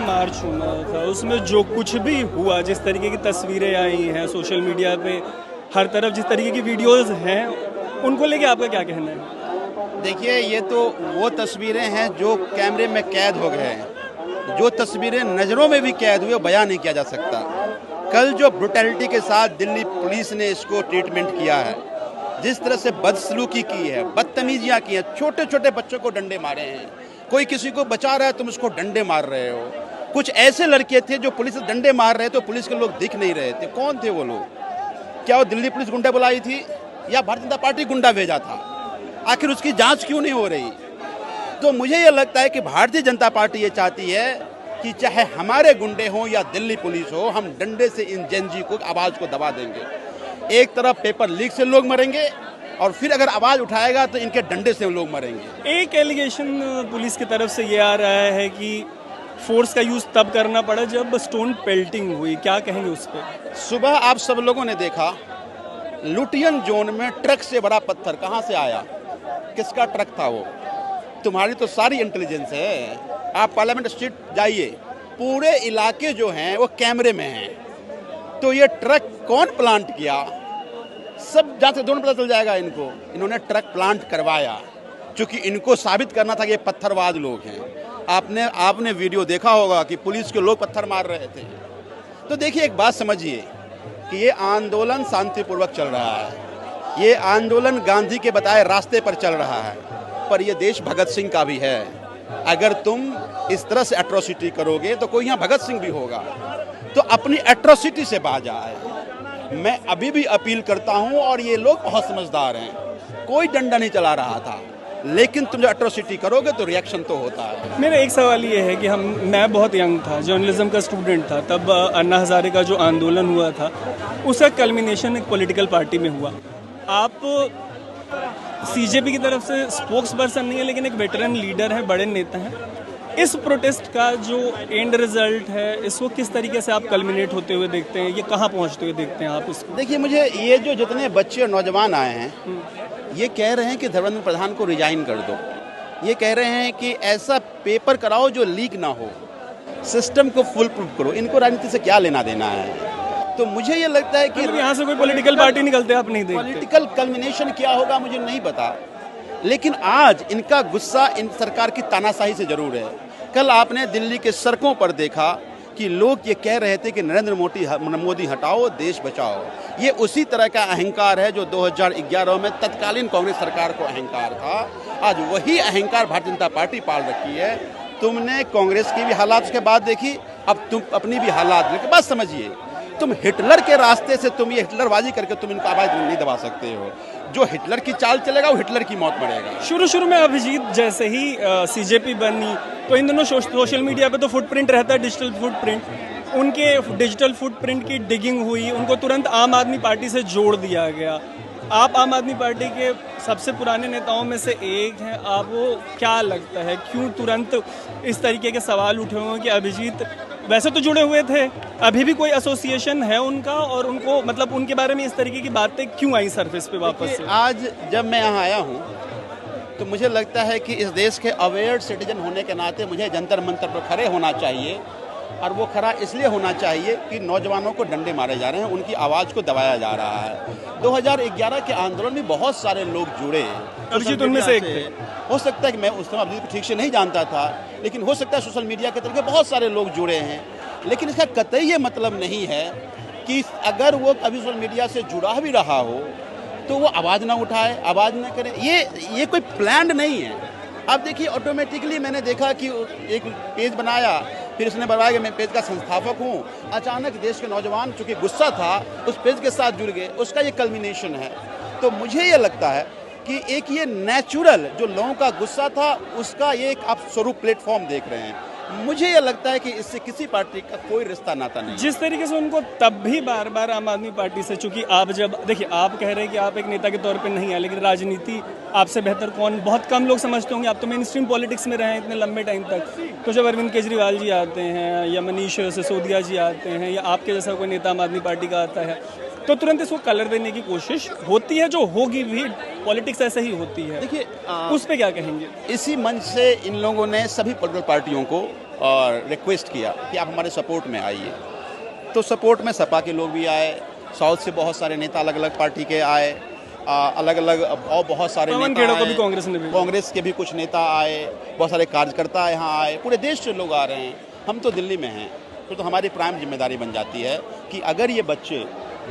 मार्च होना था, उसमें जो कुछ भी हुआ, जिस तरीके की तस्वीरें आई हैं सोशल मीडिया पे, हर तरफ जिस तरीके की वीडियोस हैं, उनको लेके आपका क्या कहना है? देखिए, ये तो वो तस्वीरें हैं जो कैमरे में कैद हो गए हैं। जो तस्वीरें नज़रों में भी कैद हुई, वो बयान नहीं किया जा सकता। कल जो ब्रुटैलिटी के साथ दिल्ली पुलिस ने इसको ट्रीटमेंट किया है, जिस तरह से बदसलूकी की है, बदतमीजियाँ की हैं, छोटे छोटे बच्चों को डंडे मारे हैं, कोई किसी को बचा रहा है, तुम उसको डंडे मार रहे हो। कुछ ऐसे लड़के थे जो पुलिस से डंडे मार रहे थे, तो पुलिस के लोग दिख नहीं रहे थे। कौन थे वो लोग? क्या वो दिल्ली पुलिस गुंडा बुलाई थी या भारतीय जनता पार्टी गुंडा भेजा था? आखिर उसकी जांच क्यों नहीं हो रही? तो मुझे ये लगता है कि भारतीय जनता पार्टी ये चाहती है कि चाहे हमारे गुंडे हों या दिल्ली पुलिस हो, हम डंडे से इन जेनजी को आवाज़ को दबा देंगे। एक तरफ पेपर लीक से लोग मरेंगे और फिर अगर आवाज़ उठाएगा तो इनके डंडे से लोग मरेंगे। एक एलिगेशन पुलिस की तरफ से ये आ रहा है कि फोर्स का यूज़ तब करना पड़ा जब स्टोन पेल्टिंग हुई, क्या कहेंगे उस पर? सुबह आप सब लोगों ने देखा, लुटियन जोन में ट्रक से बड़ा पत्थर कहाँ से आया? किसका ट्रक था वो? तुम्हारी तो सारी इंटेलिजेंस है। आप पार्लियामेंट स्ट्रीट जाइए, पूरे इलाके जो हैं वो कैमरे में हैं। तो ये ट्रक कौन प्लांट किया, सब जांच से दोनों पता चल जाएगा इनको। इन्होंने ट्रक प्लांट करवाया क्योंकि इनको साबित करना था कि ये पत्थरबाज लोग हैं। आपने वीडियो देखा होगा कि पुलिस के लोग पत्थर मार रहे थे। तो देखिए, एक बात समझिए कि ये आंदोलन शांतिपूर्वक चल रहा है, ये आंदोलन गांधी के बताए रास्ते पर चल रहा है, पर ये देश भगत सिंह का भी है। अगर तुम इस तरह से एट्रोसिटी करोगे तो कोई यहाँ भगत सिंह भी होगा, तो अपनी एट्रोसिटी से बाज आए। मैं अभी भी अपील करता हूँ, और ये लोग बहुत समझदार हैं, कोई डंडा नहीं चला रहा था, लेकिन तुम जो एट्रोसिटी करोगे तो रिएक्शन तो होता है। मेरा एक सवाल ये है कि मैं बहुत यंग था, जर्नलिज्म का स्टूडेंट था, तब अन्ना हजारे का जो आंदोलन हुआ था उसका कल्मिनेशन एक पॉलिटिकल पार्टी में हुआ। आप सीजेपी की तरफ से स्पोक्स पर्सन नहीं है, लेकिन एक वेटरन लीडर है, बड़े नेता हैं। इस प्रोटेस्ट का जो एंड रिजल्ट है, इसको किस तरीके से आप कल्मिनेट होते हुए देखते हैं, ये कहाँ पहुँचते हुए देखते हैं आप इसको? देखिए, मुझे ये जो जितने बच्चे और नौजवान आए हैं, ये कह रहे हैं कि धर्मेंद्र प्रधान को रिजाइन कर दो। ये कह रहे हैं कि ऐसा पेपर कराओ जो लीक ना हो, सिस्टम को फुल प्रूफ करो। इनको राजनीति से क्या लेना देना है? तो मुझे ये लगता है कि यहाँ से कोई पॉलिटिकल पार्टी निकलते आप नहीं देखते। पॉलिटिकल कल्मिनेशन क्या होगा मुझे नहीं पता, लेकिन आज इनका गुस्सा इन सरकार की तानाशाही से जरूर है। कल आपने दिल्ली के सड़कों पर देखा कि लोग ये कह रहे थे कि नरेंद्र मोदी हटाओ, देश बचाओ। ये उसी तरह का अहंकार है जो 2011 में तत्कालीन कांग्रेस सरकार को अहंकार था। आज वही अहंकार भारतीय जनता पार्टी पाल रखी है। तुमने कांग्रेस की भी हालात के बाद देखी, अब तुम अपनी भी हालात के बाद समझिए। तुम हिटलर के रास्ते से तुम ये हिटलरबाजी करके तुम इनको आवाज नहीं दबा सकते हो। जो हिटलर की चाल चलेगा वो हिटलर की मौत मरेगा। शुरू में अभिजीत जैसे ही सीजेपी बनी, तो इन दोनों सोशल मीडिया पे तो फुटप्रिंट रहता है, डिजिटल फुटप्रिंट। उनके डिजिटल फुटप्रिंट की डिगिंग हुई, उनको तुरंत आम आदमी पार्टी से जोड़ दिया गया। आप आम आदमी पार्टी के सबसे पुराने नेताओं में से एक हैं, आपको क्या लगता है क्यों तुरंत इस तरीके के सवाल उठे हुए हैं कि अभिजीत वैसे तो जुड़े हुए थे, अभी भी कोई एसोसिएशन है उनका, और उनको मतलब उनके बारे में इस तरीके की बातें क्यों आई सरफेस पे वापस से? आज जब मैं यहाँ आया हूँ तो मुझे लगता है कि इस देश के अवेयर सिटीजन होने के नाते मुझे जंतर मंतर पर खड़े होना चाहिए, और वो खड़ा इसलिए होना चाहिए कि नौजवानों को डंडे मारे जा रहे हैं, उनकी आवाज़ को दबाया जा रहा है। 2011 के आंदोलन में बहुत सारे लोग जुड़े, अभिजीत उनमें से एक थे। हो सकता है कि मैं उस समय अभिजीत को ठीक से नहीं जानता था, लेकिन हो सकता है सोशल मीडिया के तरीके बहुत सारे लोग जुड़े हैं। लेकिन इसका कतई ये मतलब नहीं है कि अगर वो अभी सोशल मीडिया से जुड़ा भी रहा हो तो वो आवाज़ ना उठाए, आवाज़ ना करे। ये कोई प्लान्ड नहीं है। अब देखिए, ऑटोमेटिकली मैंने देखा कि एक पेज बनाया, फिर उसने बताया कि मैं पेज का संस्थापक हूँ। अचानक देश के नौजवान चूँकि गुस्सा था उस पेज के साथ जुड़ गए, उसका ये कल्मिनेशन है। तो मुझे ये लगता है कि एक ये नेचुरल जो लोगों का गुस्सा था, उसका ये एक आप स्वरूप प्लेटफॉर्म देख रहे हैं। मुझे ये लगता है कि इससे किसी पार्टी का कोई रिश्ता नाता नहीं। जिस तरीके से उनको तब भी बार बार आम आदमी पार्टी से, चूंकि आप जब देखिए, आप कह रहे हैं कि आप एक नेता के तौर पे नहीं आए, लेकिन राजनीति आपसे बेहतर कौन, बहुत कम लोग समझते होंगे। आप तो मेन स्ट्रीम पॉलिटिक्स में रहे हैं इतने लंबे टाइम तक। तो जब अरविंद केजरीवाल जी आते हैं या मनीष सिसोदिया जी आते हैं या आपके जैसा कोई नेता आम आदमी पार्टी का आता है, तो तुरंत इसको कलर देने की कोशिश होती है, जो होगी भी। पॉलिटिक्स ऐसे ही होती है। देखिए, उस पर क्या कहेंगे? इसी मंच से इन लोगों ने सभी पॉलिटिकल पार्टियों को और रिक्वेस्ट किया कि आप हमारे सपोर्ट में आइए। तो सपोर्ट में सपा के लोग भी आए, साउथ से बहुत सारे नेता अलग अलग पार्टी के आए, अलग अलग और बहुत सारे नेता को भी कांग्रेस के भी कुछ नेता आए, बहुत सारे कार्यकर्ता यहाँ आए, पूरे देश से लोग आ रहे हैं। हम तो दिल्ली में हैं, तो हमारी प्राइम जिम्मेदारी बन जाती है कि अगर ये बच्चे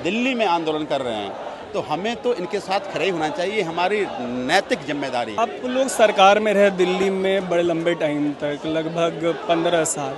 दिल्ली में आंदोलन कर रहे हैं तो हमें तो इनके साथ खड़े होना चाहिए, हमारी नैतिक जिम्मेदारी। आप लोग सरकार में रहे दिल्ली में बड़े लंबे टाइम तक, लगभग 15 साल।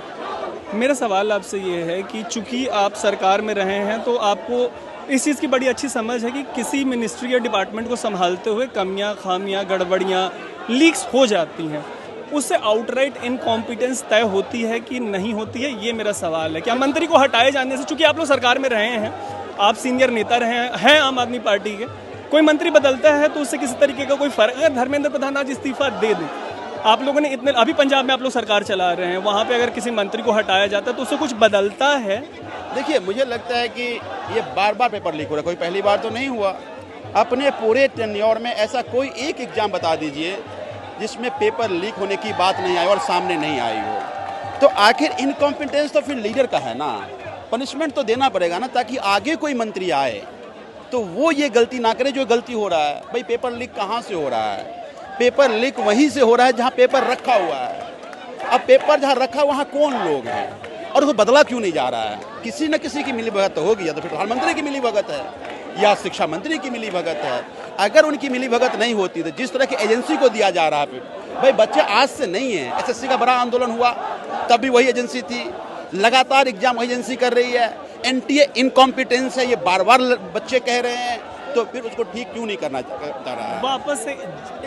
मेरा सवाल आपसे ये है कि चूंकि आप सरकार में रहे हैं तो आपको इस चीज़ की बड़ी अच्छी समझ है कि किसी मिनिस्ट्री या डिपार्टमेंट को संभालते हुए कमियां, खामियां, गड़बड़ियां, लीक्स हो जाती हैं, उससे आउटराइट इनकॉम्पिटेंस तय होती है कि नहीं होती है, ये मेरा सवाल है। क्या मंत्री को हटाए जाने से, चूंकि आप लोग सरकार में रहे हैं, आप सीनियर नेता रहे हैं आम आदमी पार्टी के, कोई मंत्री बदलता है तो उससे किसी तरीके का कोई फर्क? अगर धर्मेंद्र प्रधान आज इस्तीफा दे दें, आप लोगों ने इतने, अभी पंजाब में आप लोग सरकार चला रहे हैं, वहाँ पे अगर किसी मंत्री को हटाया जाता है तो उससे कुछ बदलता है? देखिए, मुझे लगता है कि ये बार बार पेपर लीक हो रहा है, कोई पहली बार तो नहीं हुआ। अपने पूरे टेन्योर में ऐसा कोई एक एग्जाम बता दीजिए जिसमें पेपर लीक होने की बात नहीं आई और सामने नहीं आई हो। तो आखिर इनकॉम्पिटेंस तो फिर लीडर का है ना, पनिशमेंट तो देना पड़ेगा ना, ताकि आगे कोई मंत्री आए तो वो ये गलती ना करे जो गलती हो रहा है। भाई पेपर लीक कहाँ से हो रहा है? पेपर लीक वहीं से हो रहा है जहाँ पेपर रखा हुआ है। अब पेपर जहाँ रखा वहाँ कौन लोग हैं और उसको बदला क्यों नहीं जा रहा है? किसी न किसी की मिलीभगत तो होगी, या तो फिर प्रधानमंत्री की मिलीभगत है या शिक्षा मंत्री की मिलीभगत है। अगर उनकी मिलीभगत नहीं होती तो जिस तरह की एजेंसी को दिया जा रहा है, भाई बच्चे आज से नहीं है, एसएससी का बड़ा आंदोलन हुआ तब भी वही एजेंसी थी, लगातार एग्जाम एजेंसी कर रही है, एनटीए इनकॉम्पिटेंस है, ये बार बार बच्चे कह रहे हैं, तो फिर उसको ठीक क्यों नहीं करना चाह रहा है? वापस से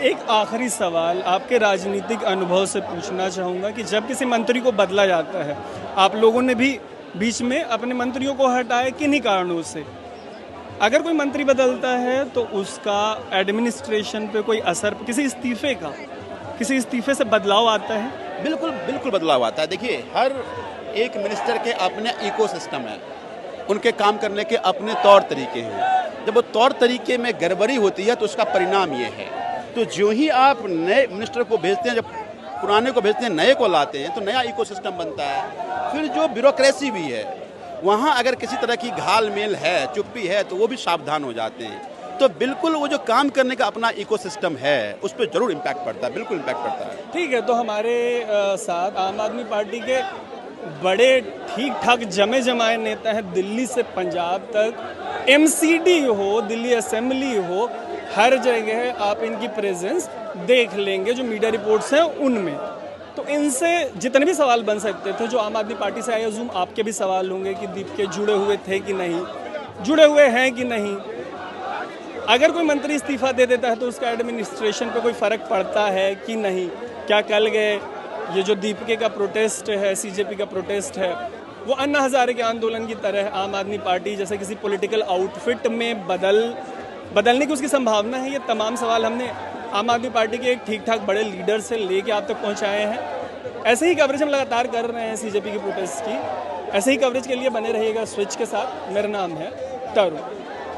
एक आखिरी सवाल आपके राजनीतिक अनुभव से पूछना चाहूँगा कि जब किसी मंत्री को बदला जाता है, आप लोगों ने भी बीच में अपने मंत्रियों को हटाया किन्हीं कारणों से, अगर कोई मंत्री बदलता है तो उसका एडमिनिस्ट्रेशन पे कोई असर, किसी इस्तीफे से बदलाव आता है? बिल्कुल बिल्कुल बदलाव आता है। देखिए, हर एक मिनिस्टर के अपने इकोसिस्टम है, उनके काम करने के अपने तौर तरीके हैं। जब वो तौर तरीके में गड़बड़ी होती है तो उसका परिणाम ये है। तो जो ही आप नए मिनिस्टर को भेजते हैं, जब पुराने को भेजते हैं, नए को लाते हैं, तो नया इकोसिस्टम बनता है। फिर जो ब्यूरोक्रेसी भी है, वहाँ अगर किसी तरह की घाल मेल है, चुप्पी है, तो वो भी सावधान हो जाते हैं। तो बिल्कुल वो जो काम करने का अपना इकोसिस्टम है उस पर जरूर इम्पैक्ट पड़ता है, बिल्कुल इम्पैक्ट पड़ता है। ठीक है, तो हमारे साथ आम आदमी पार्टी के बड़े ठीक ठाक जमे जमाए नेता हैं, दिल्ली से पंजाब तक, एमसीडी हो, दिल्ली असेंबली हो, हर जगह आप इनकी प्रेजेंस देख लेंगे जो मीडिया रिपोर्ट्स हैं उनमें। तो इनसे जितने भी सवाल बन सकते थे जो आम आदमी पार्टी से आए, जूम आपके भी सवाल होंगे कि दीप के जुड़े हुए थे कि नहीं, जुड़े हुए हैं कि नहीं, अगर कोई मंत्री इस्तीफा दे देता है तो उसका एडमिनिस्ट्रेशन पे कोई फ़र्क पड़ता है कि नहीं, क्या कल गए ये जो दीपके का प्रोटेस्ट है, सीजेपी का प्रोटेस्ट है, वो अन्ना हज़ारे के आंदोलन की तरह आम आदमी पार्टी जैसे किसी पॉलिटिकल आउटफिट में बदलने की उसकी संभावना है? ये तमाम सवाल हमने आम आदमी पार्टी के एक ठीक ठाक बड़े लीडर से लेके आप तक पहुंचाए हैं। ऐसे ही कवरेज हम लगातार कर रहे हैं सीजेपी की प्रोटेस्ट की। ऐसे ही कवरेज के लिए बने रहिएगा स्विच के साथ। मेरा नाम है तरुण।